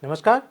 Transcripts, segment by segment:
नमस्कार।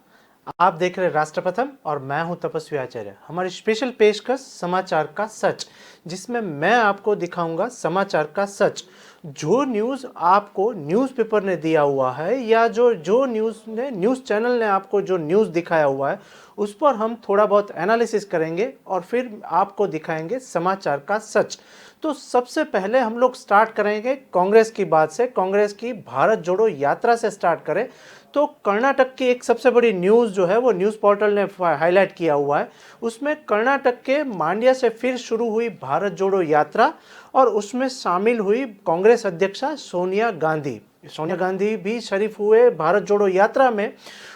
आप देख रहे राष्ट्र प्रथम और मैं हूं तपस्वी आचार्य। हमारी स्पेशल पेशकश समाचार का सच, जिसमें मैं आपको दिखाऊंगा समाचार का सच। जो न्यूज़ आपको न्यूज़पेपर ने दिया हुआ है या जो न्यूज़ चैनल ने आपको जो न्यूज़ दिखाया हुआ है, उस पर हम थोड़ा बहुत एनालिसिस करेंगे और फिर आपको दिखाएंगे समाचार का सच। तो सबसे पहले हम लोग स्टार्ट करेंगे कांग्रेस की बात से। कांग्रेस की भारत जोड़ो यात्रा से स्टार्ट करें तो कर्नाटक की एक सबसे बड़ी न्यूज़ जो है वो न्यूज़ पोर्टल ने हाईलाइट किया हुआ है। उसमें कर्नाटक के मांड्या से फिर शुरू हुई भारत जोड़ो यात्रा और उसमें शामिल हुई कांग्रेस अध्यक्षा सोनिया गांधी। सोनिया गांधी भी शरीफ हुए भारत जोड़ो यात्रा में।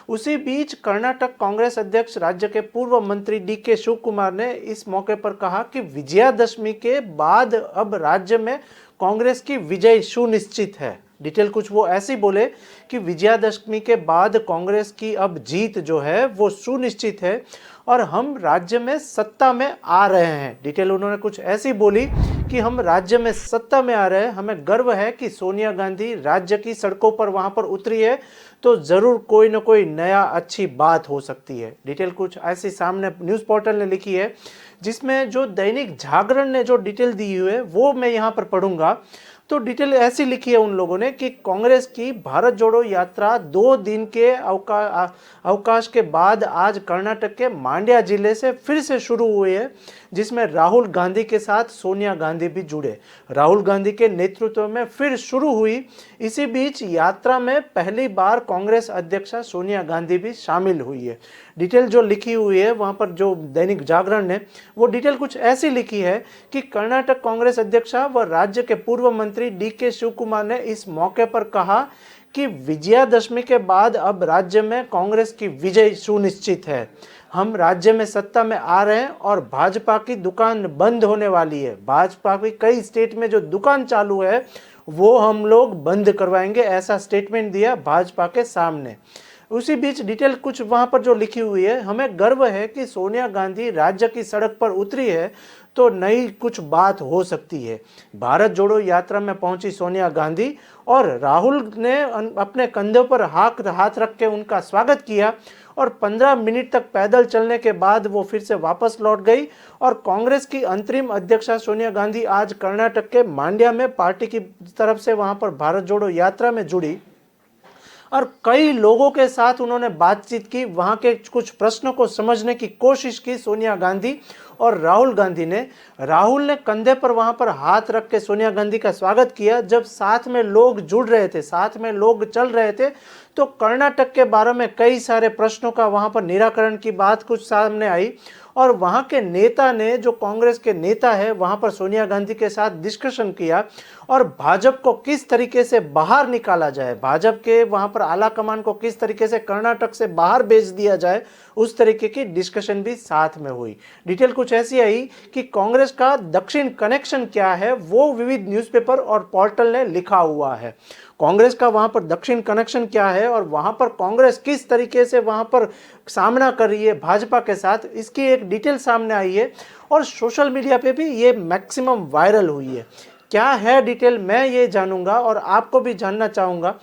उसी बीच कर्नाटक कांग्रेस अध्यक्ष राज्य के पूर्व मंत्री DK शिव कुमार ने इस मौके पर कहा कि विजयादशमी के बाद अब राज्य में कांग्रेस की विजय सुनिश्चित है। डिटेल कुछ वो ऐसी बोले कि विजयादशमी के बाद कांग्रेस की अब जीत जो है वो सुनिश्चित है और हम राज्य में सत्ता में आ रहे हैं। डिटेल उन्होंने कुछ ऐसी बोली कि हम राज्य में सत्ता में आ रहे हैं, हमें गर्व है कि सोनिया गांधी राज्य की सड़कों पर वहां पर उतरी है, तो जरूर कोई ना कोई नया अच्छी बात हो सकती है। डिटेल कुछ ऐसी सामने न्यूज़ पोर्टल ने लिखी है, जिसमें जो दैनिक जागरण ने जो डिटेल दी हुई है वो मैं यहाँ पर पढ़ूंगा। तो डिटेल ऐसी लिखी है उन लोगों ने कि कांग्रेस की भारत जोड़ो यात्रा 2 दिन के अवकाश के बाद आज कर्नाटक के मांड्या जिले से फिर से शुरू हुई है, जिसमें राहुल गांधी के साथ सोनिया गांधी भी जुड़े। राहुल गांधी के नेतृत्व में फिर शुरू हुई। इसी बीच यात्रा में पहली बार कांग्रेस अध्यक्षा सोनिया गांधी भी शामिल हुई है। डिटेल जो लिखी हुई है वहां पर जो दैनिक जागरण ने वो डिटेल कुछ ऐसी लिखी है कि कर्नाटक कांग्रेस अध्यक्षा व राज्य के पूर्व मंत्री DK शिव कुमार ने इस मौके पर कहा कि विजयादशमी के बाद अब राज्य में कांग्रेस की विजय सुनिश्चित है। हम राज्य में सत्ता में आ रहे हैं और भाजपा की दुकान बंद होने वाली है। भाजपा की कई स्टेट में जो दुकान चालू है वो हम लोग बंद करवाएंगे, ऐसा स्टेटमेंट दिया भाजपा के सामने। उसी बीच डिटेल कुछ वहां पर जो लिखी हुई है, हमें गर्व है कि सोनिया गांधी राज्य की सड़क पर उतरी है, तो नई कुछ बात हो सकती है। भारत जोड़ो यात्रा में पहुंची सोनिया गांधी और राहुल ने अपने कंधों पर हाथ रख के उनका स्वागत किया और 15 मिनट तक पैदल चलने के बाद वो फिर से वापस लौट गई। और कांग्रेस की अंतरिम अध्यक्षा सोनिया गांधी आज कर्नाटक के मांड्या में पार्टी की तरफ से वहां पर भारत जोड़ो यात्रा में जुड़ी और कई लोगों के साथ उन्होंने बातचीत की, वहां के कुछ प्रश्नों को समझने की कोशिश की सोनिया गांधी और राहुल गांधी ने। राहुल ने कंधे पर वहां पर हाथ रख के सोनिया गांधी का स्वागत किया। जब साथ में लोग जुड़ रहे थे, साथ में लोग चल रहे थे, तो कर्नाटक के बारे में कई सारे प्रश्नों का वहां पर निराकरण की बात कुछ सामने आई और वहां के नेता ने, जो कांग्रेस के नेता है, वहां पर सोनिया गांधी के साथ डिस्कशन किया और भाजपा को किस तरीके से बाहर निकाला जाए, भाजपा के वहां पर आला कमान को किस तरीके से कर्नाटक से बाहर भेज दिया जाए, उस तरीके की डिस्कशन भी साथ में हुई। डिटेल कुछ ऐसी आई कि कांग्रेस का दक्षिण कनेक्शन क्या है वो विविध न्यूज़पेपर और पोर्टल ने लिखा हुआ है। कांग्रेस का वहां पर दक्षिण कनेक्शन क्या है और वहां पर कांग्रेस किस तरीके से वहां पर सामना कर रही है भाजपा के साथ, इसकी एक डिटेल सामने आई है और सोशल मीडिया पे भी ये मैक्सिमम वायरल हुई है। क्या है डिटेल मैं ये जानूंगा और आपको भी जानना चाहूंगा।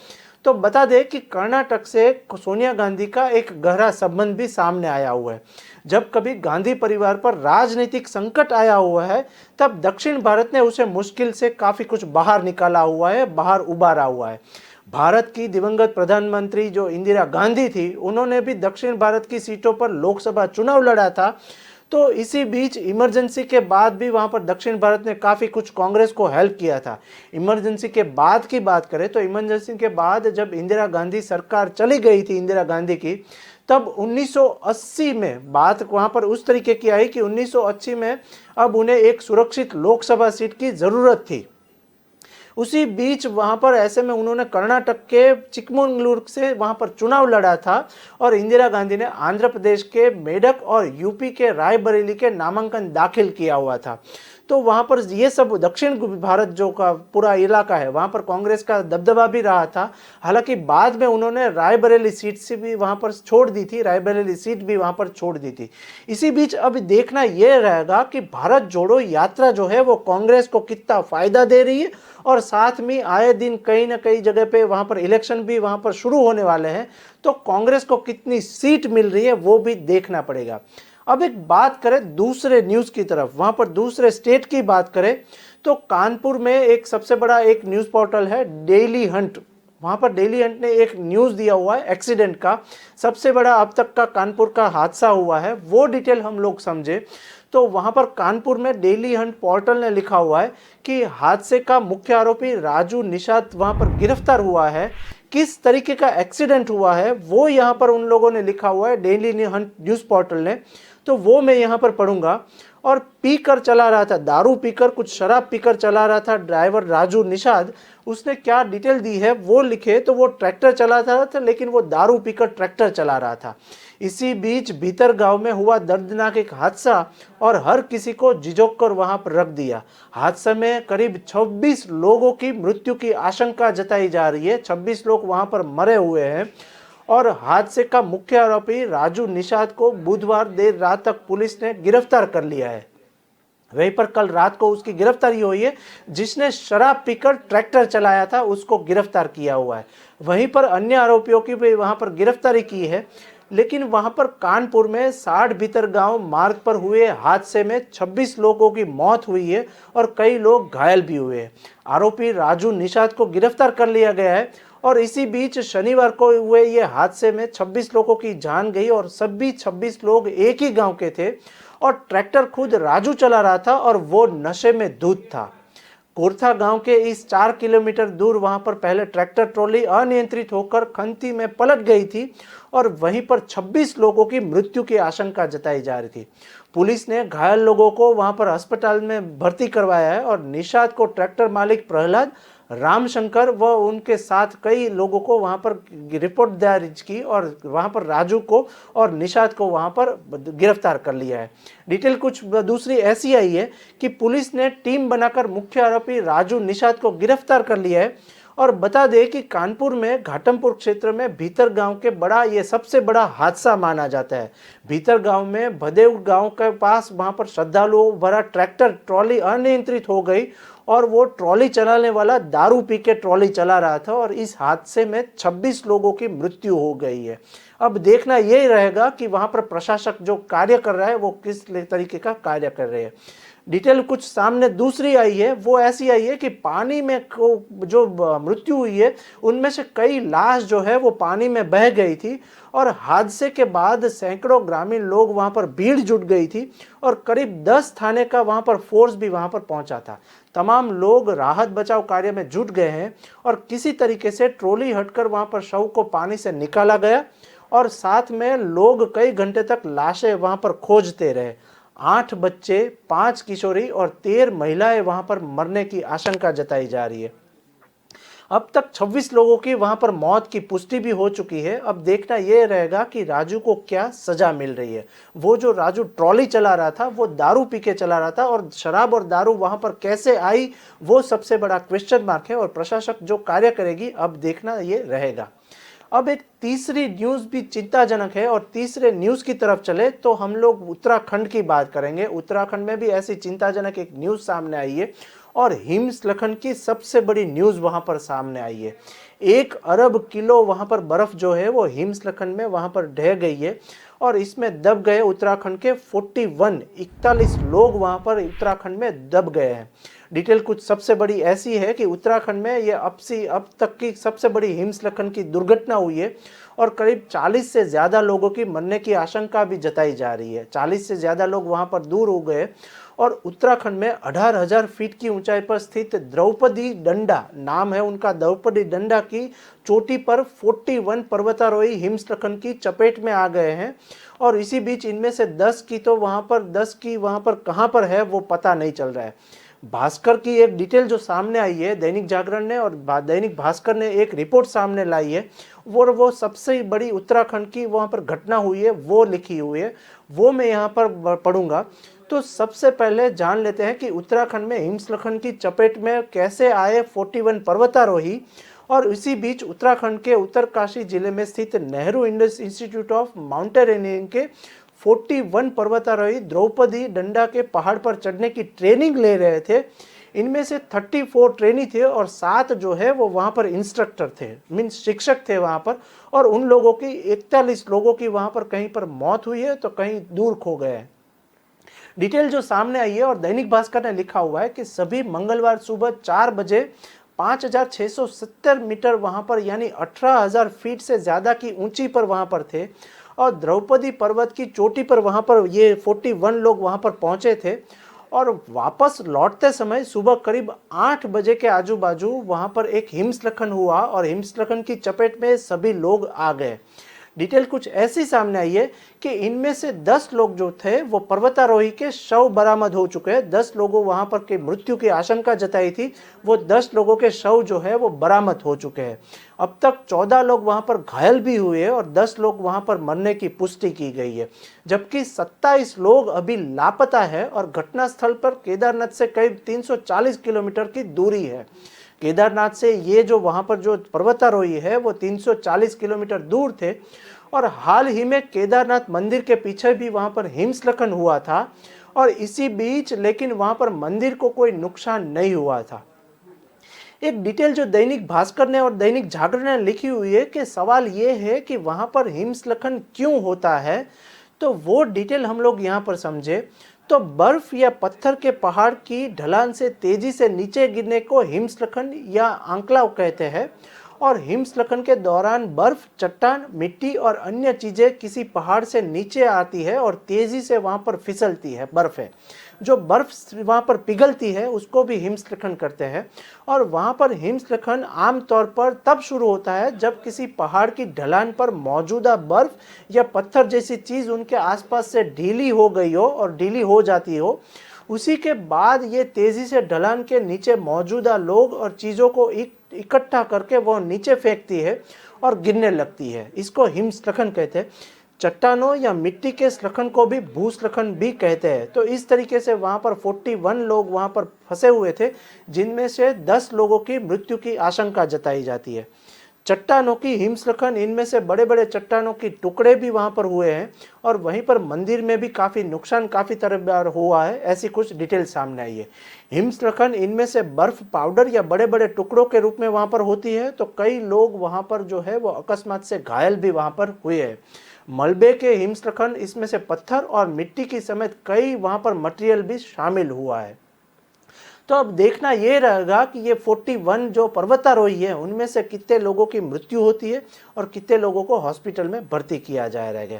तो बता दें कि कर्नाटक से सोनिया गांधी का एक गहरा संबंध भी सामने आया हुआ है। जब कभी गांधी परिवार पर राजनीतिक संकट आया हुआ है, तब दक्षिण भारत ने उसे मुश्किल से काफी कुछ बाहर निकाला हुआ है, बाहर उबारा हुआ है। भारत की दिवंगत प्रधानमंत्री जो इंदिरा गांधी थी, उन्होंने भी दक्षिण भारत की सीटों पर लोकसभा चुनाव लड़ा था। तो इसी बीच इमरजेंसी के बाद भी वहां पर दक्षिण भारत ने काफी कुछ कांग्रेस को हेल्प किया था। इमरजेंसी के बाद की बात करें तो इमरजेंसी के बाद जब इंदिरा गांधी सरकार चली गई थी इंदिरा गांधी की, तब 1980 में बात वहां पर उस तरीके की आई कि 1980 में अब उन्हें एक सुरक्षित लोकसभा सीट की जरूरत थी। उसी बीच वहां पर ऐसे में उन्होंने कर्नाटक के चिकमंगलुरु से वहां पर चुनाव लड़ा था और इंदिरा गांधी ने आंध्र प्रदेश के मेडक और यूपी के रायबरेली के नामांकन दाखिल किया हुआ था। तो वहां पर ये सब दक्षिण भारत जो का पूरा इलाका है वहां पर कांग्रेस का दबदबा भी रहा था। हालांकि बाद में उन्होंने रायबरेली सीट से भी वहां पर छोड़ दी थी, रायबरेली सीट भी वहां पर छोड़ दी थी। इसी बीच अब देखना यह रहेगा कि भारत जोड़ो यात्रा जो है वो कांग्रेस को कितना फायदा दे रही है और साथ में आए दिन कहीं ना कहीं जगह पे वहां पर इलेक्शन भी वहां पर शुरू होने वाले हैं, तो कांग्रेस को कितनी सीट मिल रही है वो भी देखना पड़ेगा। अब एक बात करें दूसरे न्यूज की तरफ, वहां पर दूसरे स्टेट की बात करें तो कानपुर में एक सबसे बड़ा एक न्यूज पोर्टल है डेली हंट। वहां पर डेली हंट ने एक न्यूज दिया हुआ है एक्सीडेंट का, सबसे बड़ा अब तक का कानपुर का हादसा हुआ है, वो डिटेल हम लोग समझे तो वहां पर कानपुर में डेली हंट पोर्टल ने लिखा हुआ है कि हादसे का मुख्य आरोपी राजू निषाद वहां पर गिरफ्तार हुआ है। किस तरीके का एक्सीडेंट हुआ है वो यहाँ पर उन लोगों ने लिखा हुआ है डेली हंट न्यूज पोर्टल ने, तो वो मैं यहाँ पर पढ़ूंगा। और पीकर चला रहा था, दारू पीकर, कुछ शराब पीकर चला रहा था ड्राइवर राजू निषाद। उसने क्या डिटेल दी है वो लिखे तो वो ट्रैक्टर चला रहा था, लेकिन वो दारू पीकर ट्रैक्टर चला रहा था। इसी बीच भीतर गांव में हुआ दर्दनाक एक हादसा और हर किसी को झिझोक कर वहां पर रख दिया। हादसे में करीब 26 लोगों की मृत्यु की आशंका जताई जा रही है, 26 लोग वहां पर मरे हुए हैं। और हादसे का मुख्य आरोपी राजू निषाद को बुधवार देर रात तक पुलिस ने गिरफ्तार कर लिया है। वहीं पर कल रात को उसकी गिरफ्तारी हुई है, जिसने शराब पीकर ट्रैक्टर चलाया था उसको गिरफ्तार किया हुआ है। वहीं पर अन्य आरोपियों की भी वहां पर गिरफ्तारी की है। लेकिन वहां पर कानपुर में 60 भीतर गांव मार्ग पर हुए हादसे में 26 लोगों की मौत हुई है और कई लोग घायल भी हुए हैं। आरोपी राजू निषाद को गिरफ्तार कर लिया गया है और इसी बीच शनिवार को हुए ये हादसे में 26 लोगों की जान गई और सभी 26 लोग एक ही गांव के थे और ट्रैक्टर खुद राजू चला रहा था और वो नशे में धुत था। कोरथा गांव के इस 4 किलोमीटर दूर वहां पर पहले ट्रैक्टर ट्रॉली अनियंत्रित होकर खंती में पलट गई थी और वहीं पर 26 लोगों की मृत्यु की आशंका जताई जा रही थी। पुलिस ने घायल लोगों को वहां पर अस्पताल में भर्ती करवाया है और निषाद को ट्रैक्टर मालिक प्रहलाद रामशंकर व उनके साथ कई लोगों को वहां पर रिपोर्ट दर्ज की और वहां पर राजू को और निषाद को वहां पर गिरफ्तार कर लिया है। डिटेल कुछ दूसरी ऐसी आई है कि पुलिस ने टीम बनाकर मुख्य आरोपी राजू निषाद को गिरफ्तार कर लिया है। और बता दें कि कानपुर में घाटमपुर क्षेत्र में भीतर गांव के बड़ा ये सबसे बड़ा हादसा माना जाता है। भीतर गांव में भदेव गांव के पास वहां पर श्रद्धालुओं भरा ट्रैक्टर ट्रॉली अनियंत्रित हो गई और वो ट्रॉली चलाने वाला दारू पी के ट्रॉली चला रहा था और इस हादसे में 26 लोगों की मृत्यु हो गई है। अब देखना यही रहेगा कि वहां पर प्रशासक जो कार्य कर रहा है वो किस तरीके का कार्य कर रहे हैं। डिटेल कुछ सामने दूसरी आई है, वो ऐसी आई है कि पानी में जो मृत्यु हुई है उनमें से कई लाश जो है वो पानी में बह गई थी और हादसे के बाद सैकड़ों ग्रामीण लोग वहां पर भीड़ जुट गई थी और करीब 10 थाने का वहां पर फोर्स भी वहां पर पहुंचा था। तमाम लोग राहत बचाव कार्य में जुट गए हैं और किसी तरीके से ट्रॉली हटकर वहां पर शव को पानी से निकाला गया और साथ में लोग कई घंटे तक लाशें वहां पर खोजते रहे। 8 बच्चे, 5 किशोरी और 13 महिलाएं वहां पर मरने की आशंका जताई जा रही है। अब तक 26 लोगों की वहां पर मौत की पुष्टि भी हो चुकी है। अब देखना यह रहेगा कि राजू को क्या सजा मिल रही है। वो जो राजू ट्रॉली चला रहा था वो दारू पी के चला रहा था और शराब और दारू वहां पर कैसे आई वो सबसे बड़ा क्वेश्चन मार्क है और प्रशासक जो कार्य करेगी अब देखना ये रहेगा। अब एक तीसरी न्यूज भी चिंताजनक है और तीसरे न्यूज की तरफ चले तो हम लोग उत्तराखंड की बात करेंगे। उत्तराखंड में भी ऐसी चिंताजनक एक न्यूज सामने आई है और हिमस्खलन की सबसे बड़ी न्यूज वहां पर सामने आई है। 1 अरब किलो वहां पर बर्फ जो है वो हिमस्खलन में वहां पर ढह गई है और इसमें दब गए उत्तराखंड के 41 लोग वहां पर उत्तराखंड में दब गए हैं। डिटेल कुछ सबसे बड़ी ऐसी है कि उत्तराखंड में ये अब तक की सबसे बड़ी हिमस्खलन की दुर्घटना हुई है और करीब 40 से ज़्यादा लोगों की मरने की आशंका भी जताई जा रही है। 40 से ज़्यादा लोग वहां पर दूर हो गए और उत्तराखंड में 18,000 फीट की ऊंचाई पर स्थित द्रौपदी डंडा नाम है उनका, द्रौपदी डंडा की चोटी पर 41 पर्वतारोही हिमस्खलन की चपेट में आ गए हैं और इसी बीच इनमें से 10 की वहां पर कहां पर है वो पता नहीं चल रहा है। भास्कर की एक डिटेल जो सामने आई है, दैनिक जागरण ने और दैनिक भास्कर ने एक रिपोर्ट सामने लाई है वो सबसे बड़ी उत्तराखंड की वहां पर घटना हुई है वो लिखी हुई है, वो मैं यहाँ पर पढ़ूंगा। तो सबसे पहले जान लेते हैं कि उत्तराखंड में हिमस्खलन की चपेट में कैसे आए 41 पर्वतारोही। और इसी बीच उत्तराखंड के उत्तरकाशी जिले में स्थित नेहरू इंस्टीट्यूट ऑफ माउंटेनियरिंग के 41 पर्वतारोही द्रौपदी डंडा के पहाड़ पर चढ़ने की ट्रेनिंग ले रहे थे। इनमें से 34 ट्रेनी थे और 7 जो है वो वहाँ पर इंस्ट्रक्टर थे, मीन्स शिक्षक थे वहाँ पर। और उन लोगों की 41 लोगों की वहाँ पर कहीं पर मौत हुई है तो कहीं दूर खो गए हैं। डिटेल जो सामने आई है और दैनिक भास्कर ने लिखा हुआ है कि सभी मंगलवार सुबह 4 बजे 5,670 मीटर वहां पर यानी 18,000 फीट से ज़्यादा की ऊंची पर वहां पर थे और द्रौपदी पर्वत की चोटी पर वहां पर ये 41 लोग वहां पर पहुंचे थे। और वापस लौटते समय सुबह करीब 8 बजे के आजू बाजू वहां पर एक हिमस्खलन हुआ और हिमस्खलन की चपेट में सभी लोग आ गए। डिटेल कुछ ऐसी सामने आई है कि इनमें से 10 लोग जो थे वो पर्वतारोही के शव बरामद हो चुके हैं। 10 लोगों वहां पर के मृत्यु की आशंका जताई थी, वो 10 लोगों के शव जो है वो बरामद हो चुके हैं। अब तक 14 लोग वहां पर घायल भी हुए हैं और 10 लोग वहां पर मरने की पुष्टि की गई है, जबकि 27 लोग अभी लापता है और घटनास्थल पर केदारनाथ से करीब 340 किलोमीटर की दूरी है। केदारनाथ से ये जो वहाँ पर जो पर्वतारोही है वो 340 किलोमीटर दूर थे। और हाल ही में केदारनाथ मंदिर के पीछे भी वहाँ पर हिमस्खलन हुआ था और इसी बीच लेकिन वहाँ पर मंदिर को कोई नुकसान नहीं हुआ था। एक डिटेल जो दैनिक भास्कर ने और दैनिक जागरण ने लिखी हुई है कि सवाल ये है कि वहाँ पर हिमस्खलन क्यों होता है, तो वो डिटेल हम लोग यहाँ पर समझे तो बर्फ या पत्थर के पहाड़ की ढलान से तेजी से नीचे गिरने को हिमस्खलन या आंकलाव कहते हैं। और हिमस्खलन के दौरान बर्फ, चट्टान, मिट्टी और अन्य चीजें किसी पहाड़ से नीचे आती है और तेजी से वहां पर फिसलती है। बर्फ है जो बर्फ वहां पर पिघलती है उसको भी हिमस्खलन करते हैं। और वहां पर हिमस्खलन आमतौर पर तब शुरू होता है जब किसी पहाड़ की ढलान पर मौजूदा बर्फ या पत्थर जैसी चीज उनके आसपास से ढीली हो गई हो और ढीली हो जाती हो। उसी के बाद ये तेजी से ढलान के नीचे मौजूदा लोग और चीजों को इकट्ठा करके वो नीचे फेंकती है और गिरने लगती है। इसको हिमस्खलन कहते हैं। चट्टानों या मिट्टी के स्खलन को भी भूस्खलन भी कहते हैं। तो इस तरीके से वहां पर 41 लोग वहां पर फंसे हुए थे, जिनमें से 10 लोगों की मृत्यु की आशंका जताई जाती है। चट्टानों की हिमस्खलन, इनमें से बड़े बड़े चट्टानों की टुकड़े भी वहां पर हुए हैं और वहीं पर मंदिर में भी काफ़ी नुकसान काफ़ी तरह हुआ है, ऐसी कुछ डिटेल सामने आई है। हिमस्खलन इनमें से बर्फ पाउडर या बड़े बड़े टुकड़ों के रूप में वहां पर होती है, तो कई लोग वहां पर जो है वो अकस्मात से घायल भी वहां पर हुए हैं। मलबे के हिमस्खलन, इसमें से पत्थर और मिट्टी की समेत कई वहां पर मटेरियल भी शामिल हुआ है। तो अब देखना ये रहेगा कि ये 41 जो पर्वतारोही है उनमें से कितने लोगों की मृत्यु होती है और कितने लोगों को हॉस्पिटल में भर्ती किया जाएगा।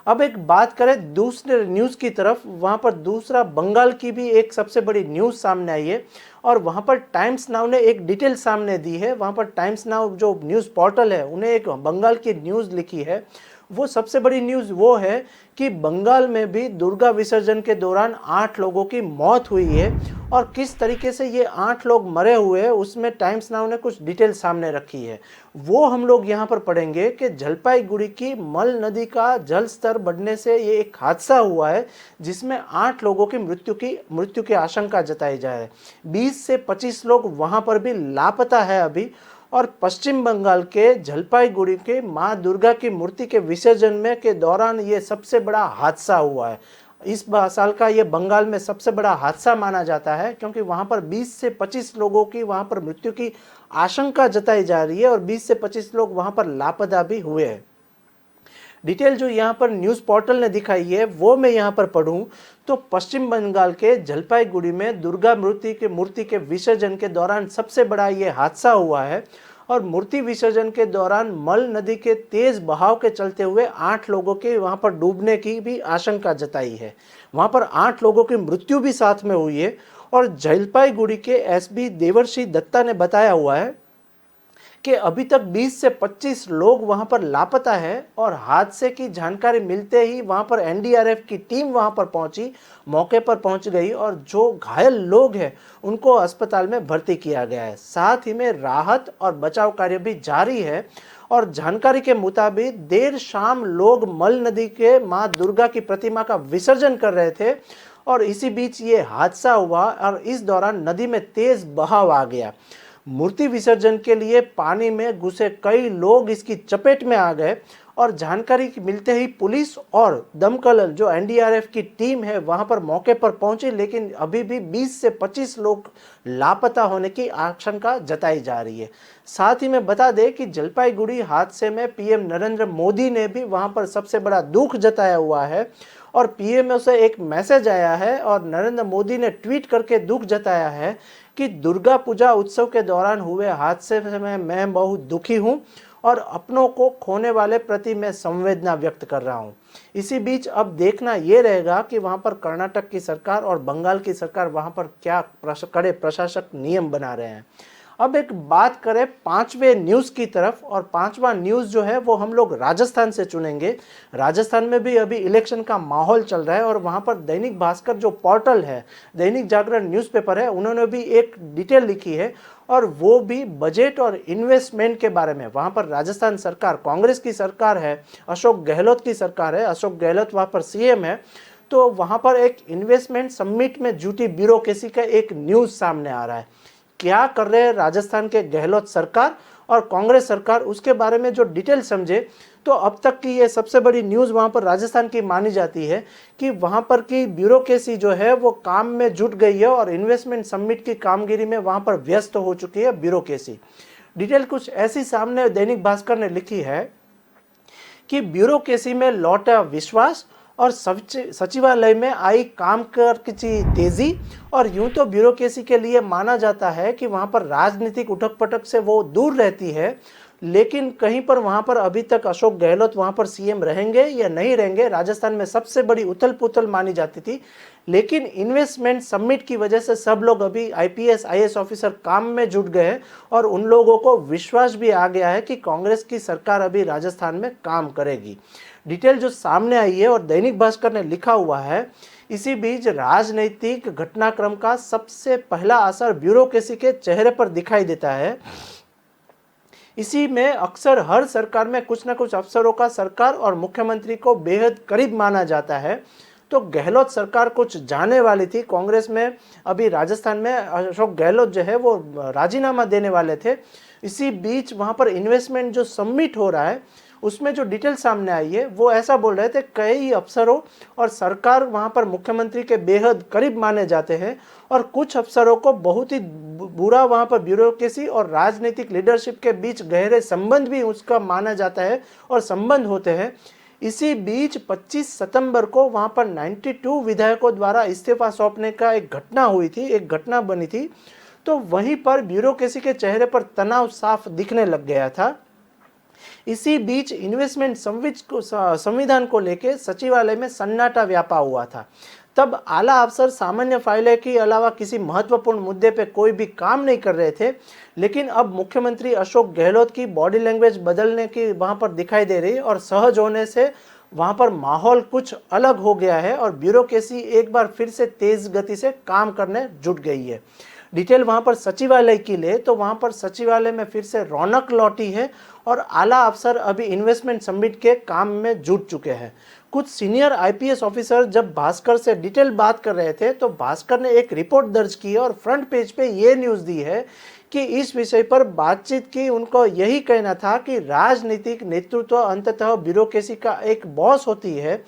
अब एक बात करें दूसरे न्यूज़ की तरफ, वहाँ पर दूसरा बंगाल की भी एक सबसे बड़ी न्यूज़ सामने आई है और वहाँ पर टाइम्स नाउ ने एक डिटेल सामने दी है। वहाँ पर टाइम्स नाउ जो न्यूज़ पोर्टल है उन्हें एक बंगाल की न्यूज़ लिखी है। वो सबसे बड़ी न्यूज़ वो है कि बंगाल में भी दुर्गा विसर्जन के दौरान 8 लोगों की मौत हुई है और किस तरीके से ये 8 लोग मरे हुए हैं उसमें टाइम्स नाउ ने कुछ डिटेल सामने रखी है। वो हम लोग यहाँ पर पढ़ेंगे कि जलपाईगुड़ी की मल नदी का जल स्तर बढ़ने से ये एक हादसा हुआ है जिसमें 8 लोगों की मृत्यु की आशंका जताई जा रही है। 20 से 25 लोग वहाँ पर भी लापता है अभी। और पश्चिम बंगाल के जलपाईगुड़ी के माँ दुर्गा की मूर्ति के विसर्जन में के दौरान ये सबसे बड़ा हादसा हुआ है। इस साल का ये बंगाल में सबसे बड़ा हादसा माना जाता है क्योंकि वहाँ पर 20 से 25 लोगों की वहाँ पर मृत्यु की आशंका जताई जा रही है और 20 से 25 लोग वहाँ पर लापता भी हुए हैं। डिटेल जो यहाँ पर न्यूज़ पोर्टल ने दिखाई है वो मैं यहाँ पर पढ़ूँ तो पश्चिम बंगाल के जलपाईगुड़ी में दुर्गा मूर्ति के विसर्जन के दौरान सबसे बड़ा ये हादसा हुआ है। और मूर्ति विसर्जन के दौरान मल नदी के तेज बहाव के चलते हुए 8 लोगों के वहाँ पर डूबने की भी आशंका जताई है। वहाँ पर 8 लोगों की मृत्यु भी साथ में हुई है। और जलपाईगुड़ी के एसपी देवर्षि दत्ता ने बताया हुआ है कि अभी तक 20 से 25 लोग वहां पर लापता है और हादसे की जानकारी मिलते ही वहां पर एनडीआरएफ की टीम वहां पर पहुंची, मौके पर पहुंच गई और जो घायल लोग हैं उनको अस्पताल में भर्ती किया गया है। साथ ही में राहत और बचाव कार्य भी जारी है। और जानकारी के मुताबिक देर शाम लोग मल नदी के मां दुर्गा की प्रतिमा का विसर्जन कर रहे थे और इसी बीच ये हादसा हुआ और इस दौरान नदी में तेज बहाव आ गया। मूर्ति विसर्जन के लिए पानी में घुसे कई लोग इसकी चपेट में आ गए और जानकारी मिलते ही पुलिस और दमकल जो एनडीआरएफ की टीम है वहां पर मौके पर पहुंची, लेकिन अभी भी 20 से 25 लोग लापता होने की आशंका जताई जा रही है। साथ ही मैं बता दें कि जलपाईगुड़ी हादसे में पीएम नरेंद्र मोदी ने भी वहां पर सबसे बड़ा दुख जताया हुआ है और पीएम से एक मैसेज आया है और नरेंद्र मोदी ने ट्वीट करके दुख जताया है कि दुर्गा पूजा उत्सव के दौरान हुए हादसे में मैं बहुत दुखी हूं और अपनों को खोने वाले प्रति मैं संवेदना व्यक्त कर रहा हूं। इसी बीच अब देखना यह रहेगा कि वहां पर कर्नाटक की सरकार और बंगाल की सरकार वहां पर क्या कड़े प्रशासक नियम बना रहे हैं। अब एक बात करें पांचवें न्यूज़ की तरफ, और पांचवा न्यूज़ जो है वो हम लोग राजस्थान से चुनेंगे। राजस्थान में भी अभी इलेक्शन का माहौल चल रहा है और वहां पर दैनिक भास्कर जो पोर्टल है, दैनिक जागरण न्यूज़पेपर है, उन्होंने भी एक डिटेल लिखी है और वो भी बजट और इन्वेस्टमेंट के बारे में। वहां पर राजस्थान सरकार कांग्रेस की सरकार है, अशोक गहलोत की सरकार है, अशोक गहलोत वहां पर सीएम है। तो वहां पर एक इन्वेस्टमेंट समिट में जुटी ब्यूरोक्रेसी का एक न्यूज़ सामने आ रहा है। क्या कर रहे हैं राजस्थान के गहलोत सरकार और कांग्रेस सरकार, उसके बारे में जो डिटेल समझे तो अब तक की ये सबसे बड़ी न्यूज़ वहां पर राजस्थान की मानी जाती है कि वहां पर की ब्यूरोक्रेसी जो है वो काम में जुट गई है और इन्वेस्टमेंट समिट की कामगिरी में वहां पर व्यस्त हो चुकी है ब्यूरोक्रेसी। डिटेल कुछ ऐसी सामने दैनिक भास्कर ने लिखी है कि ब्यूरोक्रेसी में लौटा विश्वास और सचिवालय में आई काम कर की तेजी। और यूं तो ब्यूरोक्रेसी के लिए माना जाता है कि वहां पर राजनीतिक उठक पटक से वो दूर रहती है, लेकिन कहीं पर वहां पर अभी तक अशोक गहलोत वहां पर सीएम रहेंगे या नहीं रहेंगे, राजस्थान में सबसे बड़ी उथल पुथल मानी जाती थी। लेकिन इन्वेस्टमेंट समिट की वजह से सब लोग अभी आईपीएस आईएएस ऑफिसर काम में जुट गए हैं और उन लोगों को विश्वास भी आ गया है कि कांग्रेस की सरकार अभी राजस्थान में काम करेगी। डिटेल जो सामने आई है और दैनिक भास्कर ने लिखा हुआ है। इसी बीच राजनीतिक घटनाक्रम का सबसे पहला असर ब्यूरोक्रेसी के चेहरे पर दिखाई देता है। इसी में अक्सर हर सरकार में कुछ न कुछ अफसरों का सरकार और मुख्यमंत्री को बेहद करीब माना जाता है। तो गहलोत सरकार कुछ जाने वाली थी कांग्रेस में, अभी राजस्थान में अशोक गहलोत जो है वो राजीनामा देने वाले थे। इसी बीच वहां पर इन्वेस्टमेंट जो सबमिट हो रहा है उसमें जो डिटेल सामने आई है वो ऐसा बोल रहे थे कई अफसरों और सरकार वहां पर मुख्यमंत्री के बेहद करीब माने जाते हैं और कुछ अफसरों को बहुत ही बुरा वहां पर ब्यूरोक्रेसी और राजनीतिक लीडरशिप के बीच गहरे संबंध भी उसका माना जाता है और संबंध होते हैं। इसी बीच 25 सितंबर को वहां पर 92 विधायकों द्वारा इस्तीफा सौंपने का एक घटना हुई थी, एक घटना बनी थी। तो वहीं पर ब्यूरोक्रेसी के चेहरे पर तनाव साफ दिखने लग गया था। इसी बीच इन्वेस्टमेंट संविधान को लेकर सचिवालय में सन्नाटा व्यापा हुआ था। तब आला अफसर सामान्य फाइलें के अलावा किसी महत्वपूर्ण मुद्दे पे कोई भी काम नहीं कर रहे थे, लेकिन अब मुख्यमंत्री अशोक गहलोत की बॉडी लैंग्वेज बदलने की वहां पर दिखाई दे रही और सहज होने से वहां पर माहौल कुछ अलग हो गया है और ब्यूरोक्रेसी एक बार फिर से तेज गति से काम करने जुट गई है। डिटेल वहां पर सचिवालय की ले तो वहां पर सचिवालय में फिर से रौनक लौटी है और आला अफसर अभी इन्वेस्टमेंट समिट के काम में जुट चुके हैं। कुछ सीनियर आईपीएस ऑफिसर जब भास्कर से डिटेल बात कर रहे थे तो भास्कर ने एक रिपोर्ट दर्ज की और फ्रंट पेज पे ये न्यूज़ दी है कि इस विषय पर बातचीत की उनको यही कहना था कि राजनीतिक नेतृत्व अंततः ब्यूरोक्रेसी का एक बॉस होती है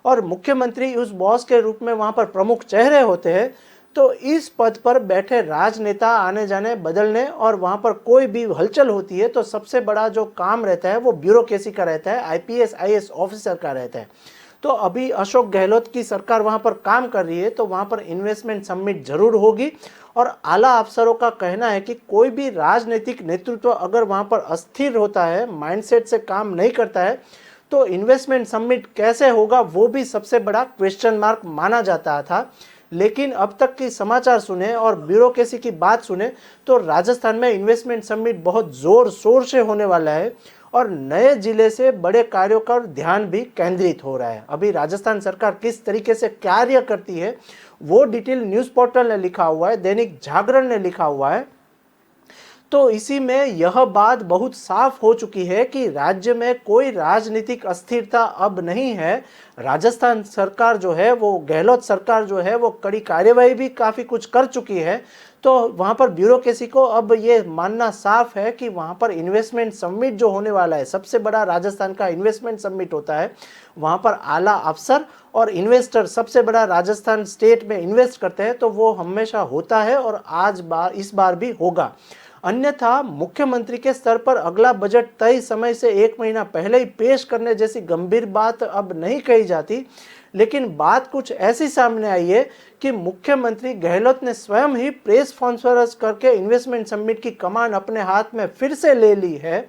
और मुख्यमंत्री उस बॉस के रूप में वहां पर प्रमुख चेहरे होते हैं। तो इस पद पर बैठे राजनेता आने जाने बदलने और वहां पर कोई भी हलचल होती है तो सबसे बड़ा जो काम रहता है वो ब्यूरोक्रेसी का रहता है, आईपीएस आईएएस ऑफिसर का रहता है। तो अभी अशोक गहलोत की सरकार वहां पर काम कर रही है तो वहां पर इन्वेस्टमेंट समिट जरूर होगी और आला अफसरों का कहना है कि कोई भी राजनीतिक नेतृत्व अगर वहां पर अस्थिर होता है, माइंडसेट से काम नहीं करता है, तो इन्वेस्टमेंट समिट कैसे होगा वो भी सबसे बड़ा क्वेश्चन मार्क माना जाता था। लेकिन अब तक की समाचार सुने और ब्यूरोक्रेसी की बात सुने तो राजस्थान में इन्वेस्टमेंट समिट बहुत जोर शोर से होने वाला है और नए जिले से बड़े कार्यों का ध्यान भी केंद्रित हो रहा है। अभी राजस्थान सरकार किस तरीके से कार्य करती है वो डिटेल न्यूज़ पोर्टल ने लिखा हुआ है, दैनिक जागरण ने लिखा हुआ है। तो इसी में यह बात बहुत साफ हो चुकी है कि राज्य में कोई राजनीतिक अस्थिरता अब नहीं है। राजस्थान सरकार जो है, वो गहलोत सरकार जो है, वो कड़ी कार्यवाही भी काफ़ी कुछ कर चुकी है। तो वहाँ पर ब्यूरोक्रेसी को अब ये मानना साफ है कि वहाँ पर इन्वेस्टमेंट समिट जो होने वाला है, सबसे बड़ा राजस्थान का इन्वेस्टमेंट समिट होता है, वहाँ पर आला अफसर और इन्वेस्टर सबसे बड़ा राजस्थान स्टेट में इन्वेस्ट करते हैं, तो वो हमेशा होता है और इस बार भी होगा। अन्यथा मुख्यमंत्री के स्तर पर अगला बजट तय समय से 1 महीना पहले ही पेश करने जैसी गंभीर बात अब नहीं कही जाती। लेकिन बात कुछ ऐसी सामने आई है कि मुख्यमंत्री गहलोत ने स्वयं ही प्रेस कॉन्फ्रेंस करके इन्वेस्टमेंट समिट की कमान अपने हाथ में फिर से ले ली है।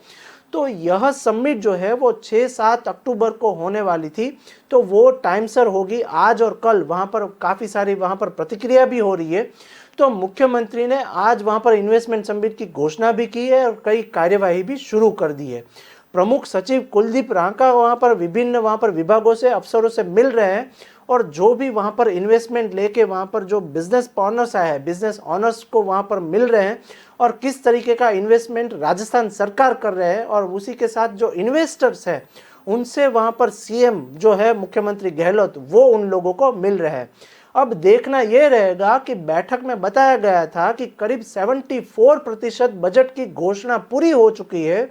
तो यह समिट जो है वो 6-7 अक्टूबर को होने वाली थी, तो वो टाइम सर होगी। आज और कल वहाँ पर काफ़ी सारी वहाँ पर प्रतिक्रिया भी हो रही है। तो मुख्यमंत्री ने आज वहाँ पर इन्वेस्टमेंट समिट की घोषणा भी की है और कई कार्यवाही भी शुरू कर दी है। प्रमुख सचिव कुलदीप रांका वहाँ पर विभिन्न विभागों से, अफसरों से मिल रहे हैं और जो भी वहाँ पर इन्वेस्टमेंट लेके वहाँ पर जो बिजनेस ऑनर्स आए हैं, बिजनेस ऑनर्स को वहाँ पर मिल रहे हैं और किस तरीके का इन्वेस्टमेंट राजस्थान सरकार कर रहे हैं, और उसी के साथ जो इन्वेस्टर्स हैं उनसे वहाँ पर सीएम जो है मुख्यमंत्री गहलोत, वो उन लोगों को मिल रहे हैं। अब देखना यह रहेगा कि बैठक में बताया गया था कि करीब 74% बजट की घोषणा पूरी हो चुकी है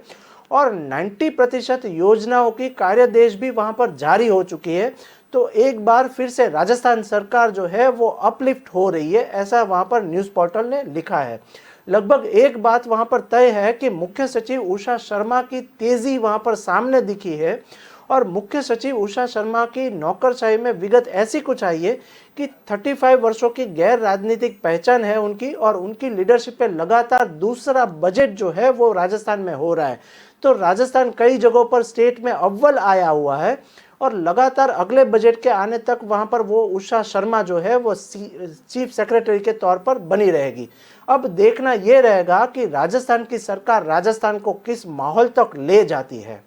और 90% योजनाओं की कार्यदेश भी वहां पर जारी हो चुकी है। तो एक बार फिर से राजस्थान सरकार जो है वो अपलिफ्ट हो रही है, ऐसा वहां पर न्यूज़ पोर्टल ने लिखा है। लगभग एक बात वहां पर तय है कि मुख्य सचिव उषा शर्मा की तेजी वहां पर सामने दिखी है और मुख्य सचिव उषा शर्मा की नौकरशाही में विगत ऐसी कुछ आई है कि 35 वर्षों की गैर राजनीतिक पहचान है उनकी, और उनकी लीडरशिप पे लगातार दूसरा बजट जो है वो राजस्थान में हो रहा है। तो राजस्थान कई जगहों पर स्टेट में अव्वल आया हुआ है और लगातार अगले बजट के आने तक वहां पर वो उषा शर्मा जो है वो चीफ सेक्रेटरी के तौर पर बनी रहेगी। अब देखना यह रहेगा कि राजस्थान की सरकार राजस्थान को किस माहौल तक ले जाती है।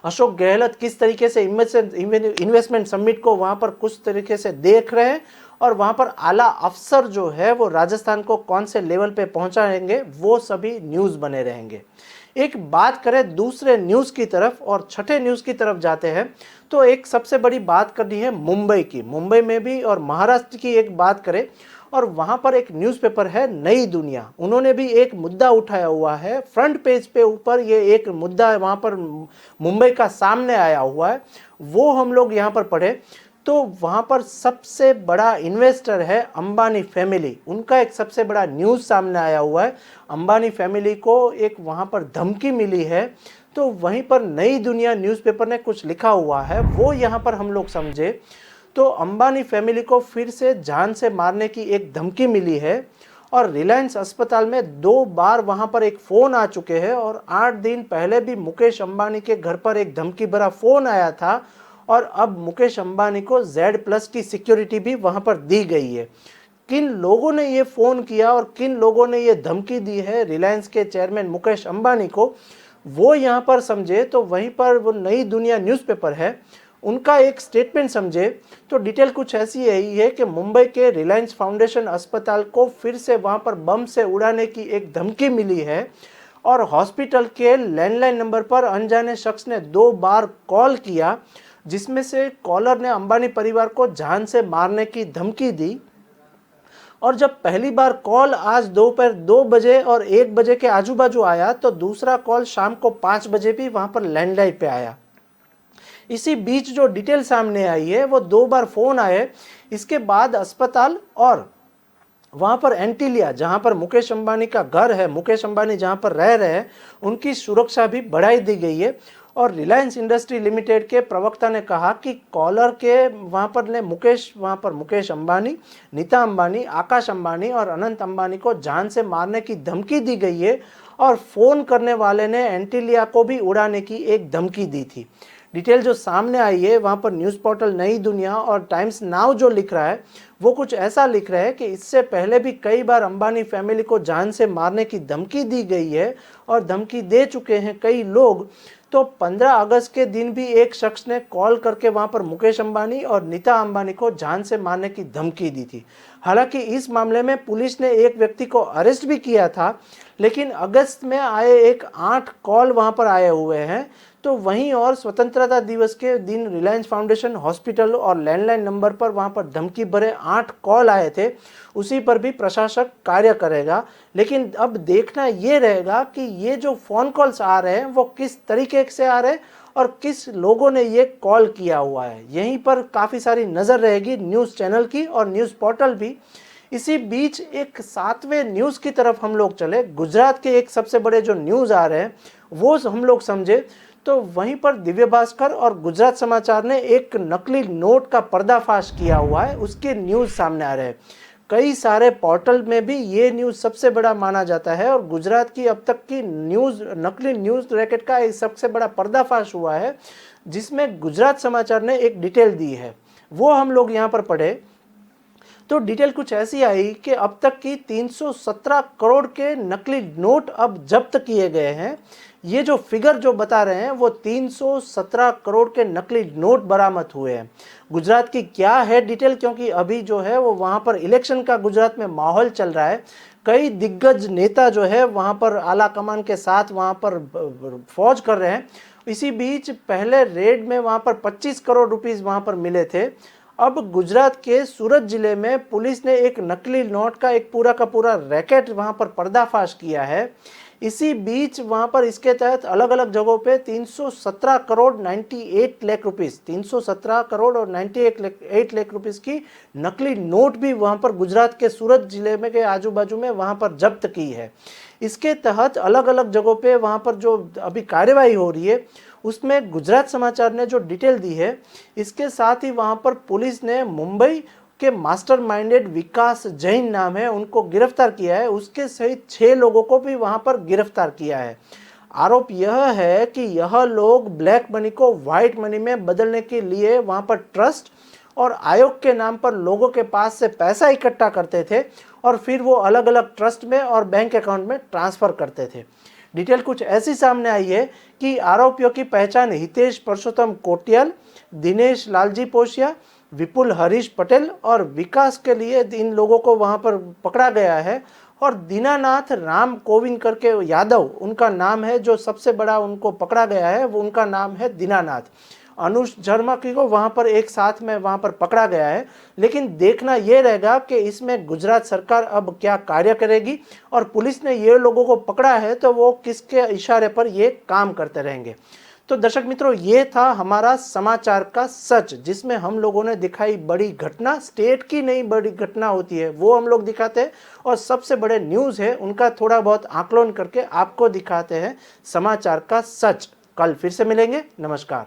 अशोक गहलोत किस तरीके से इन्वेस्टमेंट समिट को वहां पर कुछ तरीके से देख रहे हैं और वहां पर आला अफसर जो है वो राजस्थान को कौन से लेवल पे पहुंचाएंगे, वो सभी न्यूज़ बने रहेंगे। एक बात करें दूसरे न्यूज़ की तरफ और छठे न्यूज़ की तरफ जाते हैं, तो एक सबसे बड़ी बात करनी है मुंबई की। मुंबई में भी और महाराष्ट्र की एक बात करें, और वहाँ पर एक न्यूज़पेपर है नई दुनिया, उन्होंने भी एक मुद्दा उठाया हुआ है। फ्रंट पेज पे ऊपर ये एक मुद्दा वहाँ पर मुंबई का सामने आया हुआ है, वो हम लोग यहाँ पर पढ़े। तो वहाँ पर सबसे बड़ा इन्वेस्टर है अंबानी फैमिली, उनका एक सबसे बड़ा न्यूज़ सामने आया हुआ है। अंबानी फैमिली को एक वहाँ पर धमकी मिली है, तो वहीं पर नई दुनिया न्यूज़पेपर ने कुछ लिखा हुआ है, वो यहाँ पर हम लोग समझे। तो अंबानी फैमिली को फिर से जान से मारने की एक धमकी मिली है और रिलायंस अस्पताल में 2 बार वहां पर एक फ़ोन आ चुके हैं, और 8 दिन पहले भी मुकेश अंबानी के घर पर एक धमकी भरा फ़ोन आया था और अब मुकेश अंबानी को Z+ की सिक्योरिटी भी वहां पर दी गई है। किन लोगों ने ये फ़ोन किया और किन लोगों ने ये धमकी दी है रिलायंस के चेयरमैन मुकेश अंबानी को, वो यहाँ पर समझे। तो वहीं पर वो नई दुनिया न्यूज़पेपर है, उनका एक स्टेटमेंट समझे तो डिटेल कुछ ऐसी है कि मुंबई के रिलायंस फाउंडेशन अस्पताल को फिर से वहां पर बम से उड़ाने की एक धमकी मिली है और हॉस्पिटल के लैंडलाइन नंबर पर अनजाने शख्स ने 2 बार कॉल किया, जिसमें से कॉलर ने अंबानी परिवार को जान से मारने की धमकी दी। और जब पहली बार कॉल आज दोपहर 2 बजे और 1 बजे के आजू बाजू आया, तो दूसरा कॉल शाम को 5 बजे भी वहां पर लैंडलाइन पे आया। इसी बीच जो डिटेल सामने आई है, वो 2 बार फ़ोन आए। इसके बाद अस्पताल और वहाँ पर एंटीलिया, जहाँ पर मुकेश अंबानी का घर है, मुकेश अंबानी जहाँ पर रह रहे हैं, उनकी सुरक्षा भी बढ़ाई दी गई है। और रिलायंस इंडस्ट्री लिमिटेड के प्रवक्ता ने कहा कि कॉलर के वहाँ पर मुकेश अंबानी, नीता अंबानी, आकाश अंबानी और अनंत अंबानी को जान से मारने की धमकी दी गई है और फ़ोन करने वाले ने एंटीलिया को भी उड़ाने की एक धमकी दी थी। डिटेल जो सामने आई है, वहाँ पर न्यूज़ पोर्टल नई दुनिया और टाइम्स नाउ जो लिख रहा है, वो कुछ ऐसा लिख रहा है कि इससे पहले भी कई बार अंबानी फैमिली को जान से मारने की धमकी दी गई है और धमकी दे चुके हैं कई लोग। तो 15 अगस्त के दिन भी एक शख्स ने कॉल करके वहां पर मुकेश अंबानी और नीता अंबानी को जान से मारने की धमकी दी थी। हालांकि इस मामले में पुलिस ने एक व्यक्ति को अरेस्ट भी किया था, लेकिन अगस्त में आए एक 8 कॉल वहां पर आए हुए हैं। तो वहीं और स्वतंत्रता दिवस के दिन रिलायंस फाउंडेशन हॉस्पिटल और लैंडलाइन नंबर पर वहां पर धमकी भरे 8 कॉल आए थे, उसी पर भी प्रशासक कार्य करेगा। लेकिन अब देखना ये रहेगा कि ये जो फ़ोन कॉल्स आ रहे हैं वो किस तरीके से आ रहे हैं और किस लोगों ने ये कॉल किया हुआ है। यहीं पर काफ़ी सारी नज़र रहेगी न्यूज़ चैनल की और न्यूज़ पोर्टल भी। इसी बीच एक 7वें न्यूज़ की तरफ हम लोग चले। गुजरात के एक सबसे बड़े जो न्यूज़ आ रहे हैं वो हम लोग समझे तो वहीं पर दिव्य भास्कर और गुजरात समाचार ने एक नकली नोट का पर्दाफाश किया हुआ है, उसके न्यूज़ सामने आ रहे हैं। कई सारे पोर्टल में भी ये न्यूज़ सबसे बड़ा माना जाता है और गुजरात की अब तक की न्यूज़ नकली न्यूज़ रैकेट का एक सबसे बड़ा पर्दाफाश हुआ है, जिसमें गुजरात समाचार ने एक डिटेल दी है, वो हम लोग यहाँ पर पढ़े। तो डिटेल कुछ ऐसी आई कि अब तक की 317 करोड़ के नकली नोट अब जब्त किए गए हैं। ये जो फिगर जो बता रहे हैं वो 317 करोड़ के नकली नोट बरामद हुए हैं। गुजरात की क्या है डिटेल, क्योंकि अभी जो है वो वहाँ पर इलेक्शन का गुजरात में माहौल चल रहा है। कई दिग्गज नेता जो है वहाँ पर आला कमान के साथ वहाँ पर फौज कर रहे हैं। इसी बीच पहले रेड में वहाँ पर 25 करोड़ रुपीस वहाँ पर मिले थे। अब गुजरात के सूरत जिले में पुलिस ने एक नकली नोट का एक पूरा का पूरा रैकेट वहां पर पर्दाफाश किया है। इसी बीच वहां पर इसके तहत अलग अलग जगहों पे 317 करोड़ 98 लाख रुपीस 317 करोड़ और 98 लाख रुपीस की नकली नोट भी वहां पर गुजरात के सूरत जिले में के आजू बाजू में वहां पर जब्त की है। इसके तहत अलग अलग जगहों पे वहां पर जो अभी कार्यवाही हो रही है उसमें गुजरात समाचार ने जो डिटेल दी है, इसके साथ ही वहां पर पुलिस ने मुंबई के मास्टरमाइंडेड विकास जैन नाम है उनको गिरफ्तार किया है। उसके सहित 6 लोगों को भी वहां पर गिरफ्तार किया है। आरोप यह है कि यह लोग ब्लैक मनी को व्हाइट मनी में बदलने के लिए वहां पर ट्रस्ट और आयोग के नाम पर लोगों के पास से पैसा इकट्ठा करते थे और फिर वो अलग अलग ट्रस्ट में और बैंक अकाउंट में ट्रांसफर करते थे। डिटेल कुछ ऐसी सामने आई है कि आरोपियों की पहचान हितेश परसोत्तम कोटियाल, दिनेश लालजी पोशिया, विपुल हरीश पटेल और विकास के लिए इन लोगों को वहां पर पकड़ा गया है। और दीनानाथ राम कोविंद करके यादव उनका नाम है, जो सबसे बड़ा उनको पकड़ा गया है वो उनका नाम है दीनानाथ। अनुज झरमा को वहां पर एक साथ में वहां पर पकड़ा गया है। लेकिन देखना यह रहेगा कि इसमें गुजरात सरकार अब क्या कार्य करेगी और पुलिस ने ये लोगों को पकड़ा है तो वो किसके इशारे पर ये काम करते रहेंगे। तो दर्शक मित्रों, ये था हमारा समाचार का सच, जिसमें हम लोगों ने दिखाई बड़ी घटना, स्टेट की नई बड़ी घटना होती है वो हम लोग दिखाते हैं और सबसे बड़े न्यूज़ है उनका थोड़ा बहुत आकलन करके आपको दिखाते हैं समाचार का सच। कल फिर से मिलेंगे। नमस्कार।